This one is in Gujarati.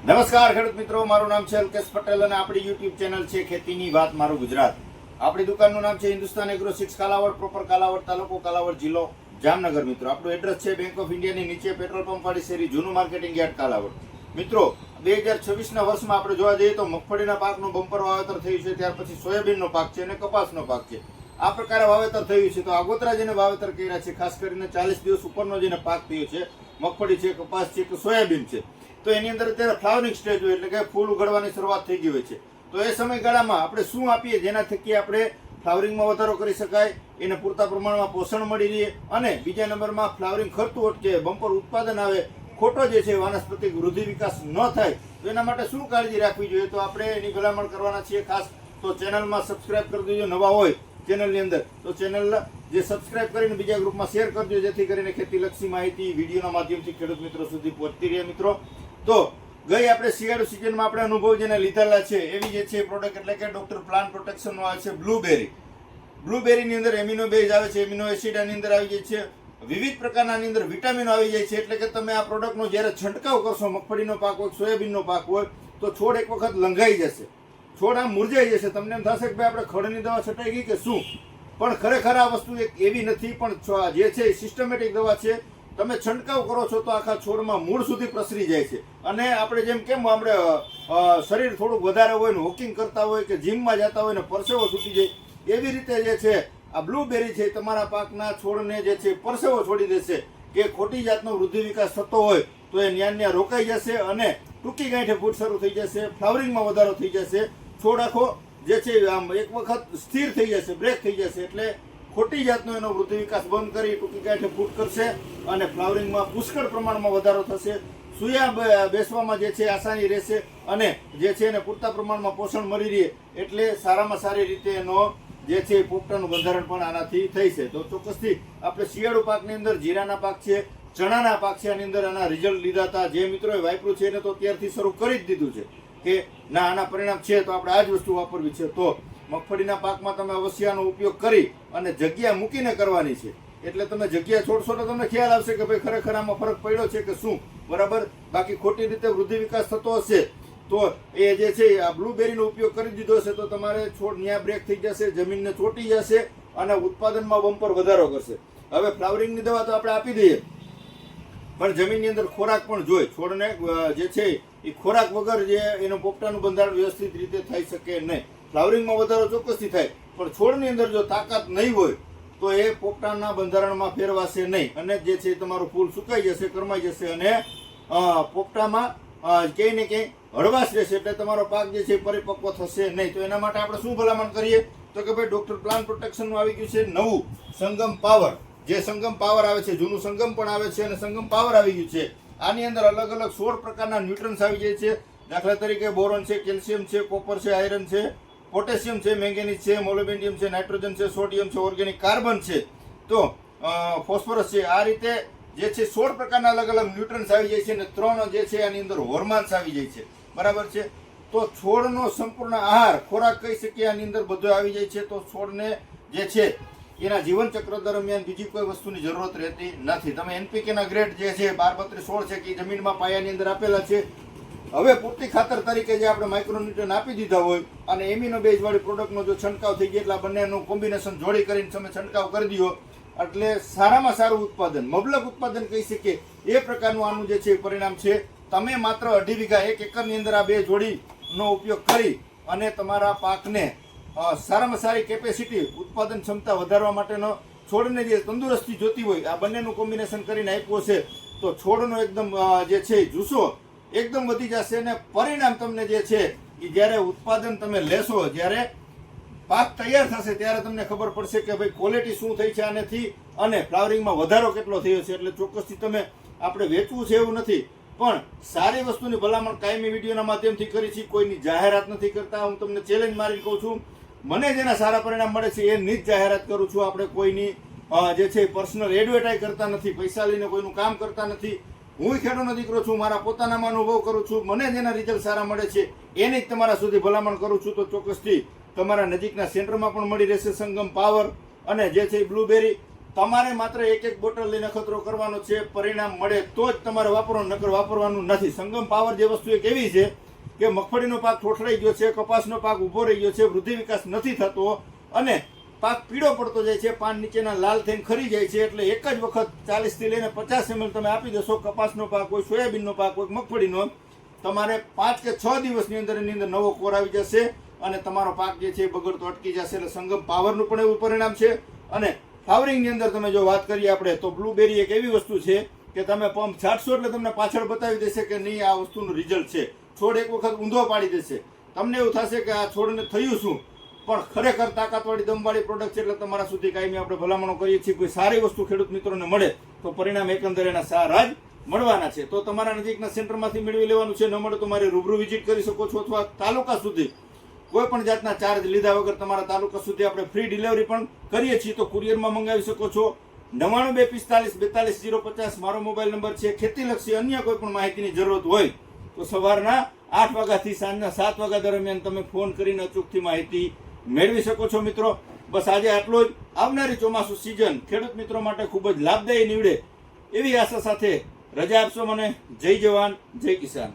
નમસ્કાર ખેડૂત મિત્રો, મારું નામ છે અલ્કેશ પટેલ અને આપણી યુટ્યુબ ચેનલ છે ખેતીની વાત મારું ગુજરાત. આપણી દુકાનનું નામ છે હિન્દુસ્તાન એગ્રો 6 કાલાવડ, પ્રોપર કાલાવડ તાલુકો, કાલાવડ જિલ્લો, જામનગર. મિત્રો આપણું એડ્રેસ છે બેંક ઓફ ઇન્ડિયાની નીચે, પેટ્રોલ પંપ વાળી શેરી, જૂનું માર્કેટિંગ યાર્ડ, કાલાવડ. મિત્રો 2026ના વર્ષમાં આપણે જોવા જઈએ તો મગફળીના પાકનું બમ્પર વાવેતર થયું છે, ત્યાર પછી સોયાબીનનો પાક છે અને કપાસનો પાક છે. આ પ્રકારે વાવેતર થયું છે. તો આગોતરા જેને વાવેતર કર્યા છે, ખાસ કરીને 40 દિવસ ઉપરનો જેને પાક થયો છે, મગફળી છે, કપાસ છે કે સોયાબીન છે, તો એની અંદર અત્યારે ફ્લાવરિંગ સ્ટેજ હોય એટલે કે ફૂલ ઉગાડવાની શરૂઆત થઈ ગઈ હોય છે. તો એ સમયગાળામાં આપણે શું આપીએ જેના થકી આપણે ફ્લાવરિંગમાં વધારો કરી શકાય, એને પૂરતા પ્રમાણમાં પોષણ મળી રહે અને બીજા નંબરમાં ફ્લાવરિંગ ખરતું અટકે, બમ્પર ઉત્પાદન આવે, ખોટો જે છે વાનસ્પતિક વૃદ્ધિ વિકાસ ન થાય, તો એના માટે શું કાળજી રાખવી જોઈએ, તો આપણે એની ભલામણ કરવાના છીએ. ખાસ તો ચેનલમાં સબસ્ક્રાઇબ કરી દેજો, નવા હોય ચેનલની અંદર તો ચેનલ જે સબસ્ક્રાઇબ કરીને બીજા ગ્રુપમાં શેર કરજો, જેથી કરીને ખેતીલક્ષી માહિતી વિડીયોના માધ્યમથી ખેડૂત મિત્રો સુધી પહોંચતી રહે. મિત્રો તો ગઈ આપણે શિયાળુ સિઝનમાં આપણે અનુભવ જેને લીધેલા છે એવી જે છે પ્રોડક્ટ એટલે કે ડોક્ટર પ્લાન્ટ પ્રોટેક્શનનો આવે છે બ્લુબેરી. બ્લુબેરીની અંદર એમિનો બેઝ આવે છે, એમિનો એસિડ આની અંદર આવી જાય છે, વિવિધ પ્રકારના આની અંદર વિટામિનો આવી જાય છે. એટલે કે તમે આ પ્રોડક્ટનો જ્યારે છંટકાવ કરશો, મગફળીનો પાક હોય, સોયાબીનનો પાક હોય, તો છોડ એક વખત લંઘાઈ જશે, છોડ આમ મુરઝાઈ જશે. તમને એમ થશે કે ભાઈ આપણે ખડની દવા છટાઈ ગઈ કે શું, પણ ખરેખર આ વસ્તુ એક એવી નથી. પણ જે છે એ સિસ્ટમેટિક દવા છે. તમે છંટકાવ કરો છો તો આખા છોડમાં મૂળ સુધી પ્રસરી જાય છે. અને આપણે જેમ કેમ આપણે શરીર થોડુંક વધારે હોય ને વોકિંગ કરતા હોય કે જીમમાં જતા હોય ને પરસેવો છૂટી જાય, એવી રીતે જે છે આ બ્લુબેરી છે તમારા પાકના છોડને જે છે પરસેવો છોડી દેશે. કે ખોટી જાતનો વૃદ્ધિ વિકાસ થતો હોય તો એ ન્યા રોકાઈ જશે અને ટૂંકી ગાંઠે ફૂટ શરૂ થઈ જશે, ફ્લાવરિંગમાં વધારો થઈ જશે, છોડ આખો જે છે આમ એક વખત સ્થિર થઈ જશે, બ્રેક થઈ જશે. એટલે ખોટી જાતનો એનો વૃદ્ધિ વિકાસ બંધ કરી ટૂંકી ગાંઠે ફૂટ કરશે અને ફ્લાવરિંગમાં પુષ્કળ પ્રમાણમાં વધારો થશે, સૂયા બેસવામાં જે છે આસાની રહેશે અને જે છે એને પૂરતા પ્રમાણમાં પોષણ મળી રહે. એટલે સારામાં સારી રીતે એનો જે છે પોપટાનું બંધારણ પણ આનાથી થઈ છે. તો ચોક્કસથી આપણે શિયાળુ પાકની અંદર જીરાના પાક છે, ચણાના પાક છે, આની અંદર આના રિઝલ્ટ લીધા હતા. જે મિત્રોએ વાપર્યું છે એને તો ત્યારથી શરૂ કરી જ દીધું છે કે ના આના પરિણામ છે તો આપણે આ જ વસ્તુ વાપરવી છે. તો મગફળીના પાકમાં તમે અવશ્ય આનો ઉપયોગ કરી અને જગ્યા મૂકીને કરવાની છે. એટલે તમે જગ્યા છોડશો તો તમને ખ્યાલ આવશે કે ભાઈ ખરેખર આમાં ફરક પડ્યો છે કે શું, બરાબર. બાકી ખોટી રીતે વૃદ્ધિ વિકાસ થતો હશે તો એ જે છે આ બ્લુબેરીનો ઉપયોગ કરી દીધો હશે તો તમારે છોડ ન્યા બ્રેક થઈ જશે, જમીનને ચોંટી જશે અને ઉત્પાદનમાં બમ્પર વધારો કરશે. હવે ફ્લાવરિંગની દવા તો આપણે આપી દઈએ, પણ જમીનની અંદર ખોરાક પણ જોઈએ. છોડને જે છે એ ખોરાક વગર જે એનું પોપટાનું બંધારણ વ્યવસ્થિત રીતે થઈ શકે નહીં. ફ્લાવરિંગમાં વધારો ચોક્કસથી થાય, પણ છોડની અંદર જો તાકાત નહીં હોય તો એ પોપટાના બંધારણમાં ફેરવાશે નહીં અને જે છે તમારું ફૂલ સુકાઈ જશે, કરમાઈ જશે અને પોપટામાં ક્યાંય ને ક્યાંય હળવાશ રહેશે. એટલે તમારો પાક જે છે પરિપક્વ થશે નહીં. તો એના માટે આપણે શું ભલામણ કરીએ તો કે ભાઈ ડોક્ટર પ્લાન્ટ પ્રોટેક્શનનું આવી ગયું છે નવું સંગમ પાવર. જે સંગમ પાવર આવે છે, જૂનું સંગમ પણ આવે છે અને સંગમ પાવર આવી ગયું છે. આની અંદર અલગ અલગ 16 પ્રકારના ન્યુટ્રન્સ આવી જાય છે. દાખલા તરીકે બોરોન છે, કેલ્શિયમ છે, કોપર છે, આયરન છે, પોટેશિયમ છે, મેંગેનીઝ છે, મોલિબેન્ડિયમ છે, નાઇટ્રોજન છે, સોડિયમ છે, ઓર્ગેનિક કાર્બન છે, તો ફોસ્ફરસ છે. આ રીતે જે છે 16 પ્રકારના અલગ અલગ ન્યુટ્રન્સ આવી જાય છે અને 3 જે છે આની અંદર હોર્મોન્સ આવી જાય છે, બરાબર છે. તો છોડનો સંપૂર્ણ આહાર ખોરાક કહી શકીએ આની અંદર બધો આવી જાય છે. તો છોડને જે છે એના જીવન ચક્ર દરમિયાન બીજી કોઈ વસ્તુની જરૂરત રહેતી નથી. તમે એનપીકેના ગ્રેડ જે છે 12-32-16 છે કે જમીનમાં પાયાની અંદર આપેલા છે. હવે પૂરતી ખાતર તરીકે જે આપણે માઇક્રોન્યુટ્રન આપી દીધા હોય અને એમિનો બેઝ વાળી પ્રોડક્ટનો જો છંટકાવ થઈ ગયો એટલે બંનેનું કોમ્બિનેશન જોડી કરીને તમે છંટકાવ કરી દો એટલે સારામાં સારું ઉત્પાદન, મબલક ઉત્પાદન કહી શકીએ એ પ્રકારનું આનું જે છે પરિણામ છે. તમે માત્ર 2.5 વીઘા 1 એકરની અંદર આ બે જોડીનો ઉપયોગ કરી અને તમારા પાકને સારામાં સારી કેપેસિટી, ઉત્પાદન ક્ષમતા વધારવા માટેનો, છોડને જે તંદુરસ્તી જોતી હોય આ બંનેનું કોમ્બિનેશન કરીને આપ્યું છે તો છોડનો એકદમ જે છે જુસ્સો એકદમ વધી જશે અને પરિણામ તમને જે છે એ જ્યારે ઉત્પાદન તમે લેશો, જ્યારે પાક તૈયાર થશે ત્યારે તમને ખબર પડશે કે ભાઈ ક્વોલિટી શું થઈ છે આનેથી અને ફ્લાવરિંગમાં વધારો કેટલો થયો છે. એટલે ચોક્કસથી તમે આપણે વેચવું છે એવું નથી, પણ સારી વસ્તુની ભલામણ કાયમી વિડીયોના માધ્યમથી કરી છે, કોઈની જાહેરાત નથી કરતા. હું તમને ચેલેન્જ મારી કહું છું, મને જેના સારા પરિણામ મળે છે એની જ જાહેરાત કરું છું. આપણે કોઈની જે છે પર્સનલ એડવર્ટાઇઝ કરતા નથી, પૈસા લઈને કોઈનું કામ કરતા નથી. હું ખેડૂતનો દીકરો છું, મારા પોતાનામાં અનુભવ કરું છું, મને જેના રિઝલ્ટ સારા મળે છે એની જ તમારા સુધી ભલામણ કરું છું. તો ચોક્કસથી તમારા નજીકના સેન્ટરમાં પણ મળી રહેશે સંગમ પાવર અને જે છે બ્લુબેરી. તમારે માત્ર એક બોટલ લઈને અખતરો કરવાનો છે. પરિણામ મળે તો જ તમારે વાપરવાનું, નકર વાપરવાનું નથી. સંગમ પાવર જે વસ્તુ એક એવી છે કે મગફળીનો પાક ઠોઠરાઈ ગયો છે, કપાસનો પાક ઊભો રહી ગયો છે, વૃદ્ધિ વિકાસ નથી થતો અને પાક પીળો પડતો જાય છે, પાન નીચેના લાલ થઈને ખરી જાય છે. એટલે એક જ વખત 40 થી લઈને 50 ml તમે આપી દેશો. કપાસનો પાક હોય, સોયાબીનનો પાક હોય, મગફળીનો, તમારે 5 કે 6 દિવસની અંદર એની અંદર નવો કોર આવી જશે અને તમારો પાક જે છે બગડતો અટકી જશે. એટલે સંગમ પાવરનું પણ એવું પરિણામ છે. અને ફ્લાવરિંગની અંદર તમે જો વાત કરીએ આપણે તો બ્લુબેરી એક એવી વસ્તુ છે કે તમે પંપ છાંટશો એટલે તમને પાછળ બતાવી દેશે કે નહીં આ વસ્તુનું રિઝલ્ટ છે. છોડ એક વખત ઊંધો પાડી દેશે. તમને એવું થશે કે આ છોડને થયું શું, પણ ખરેખર તાકાતવાળી દમવાળી પ્રોડક્ટ છે. એટલે તમારા સુધી કાયમી આપણે ભલામણો કરીએ છીએ. કોઈ સારી વસ્તુ ખેડૂત મિત્રોને મળે તો પરિણામ એકંદરે એના સારા જ મળવાના છે. તો તમારા નજીકના સેન્ટરમાંથી મેળવી લેવાનું છે. ન મળે તો મારે રૂબરૂ વિઝિટ કરી શકો છો અથવા તાલુકા સુધી કોઈ પણ જાતના ચાર્જ લીધા વગર તમારા તાલુકા સુધી આપણે ફ્રી ડિલિવરી પણ કરીએ છીએ. તો કુરિયરમાં મંગાવી શકો છો. 9925424050 મારો મોબાઈલ નંબર છે. ખેતીલક્ષી અન્ય કોઈ પણ માહિતીની જરૂરત હોય તો સવારના 8 વાગ્યાથી સાંજના 7 વાગ્યા દરમિયાન તમે ફોન કરીને અચૂકથી માહિતી મેળવી શકો છો. મિત્રો બસ આજે આટલો જ. આવનારી ચોમાસુ સિઝન ખેડૂત મિત્રો માટે ખૂબ જ લાભદાયી નીવડે એવી આશા સાથે રજા આપશો મને. જય જવાન, જય કિસાન.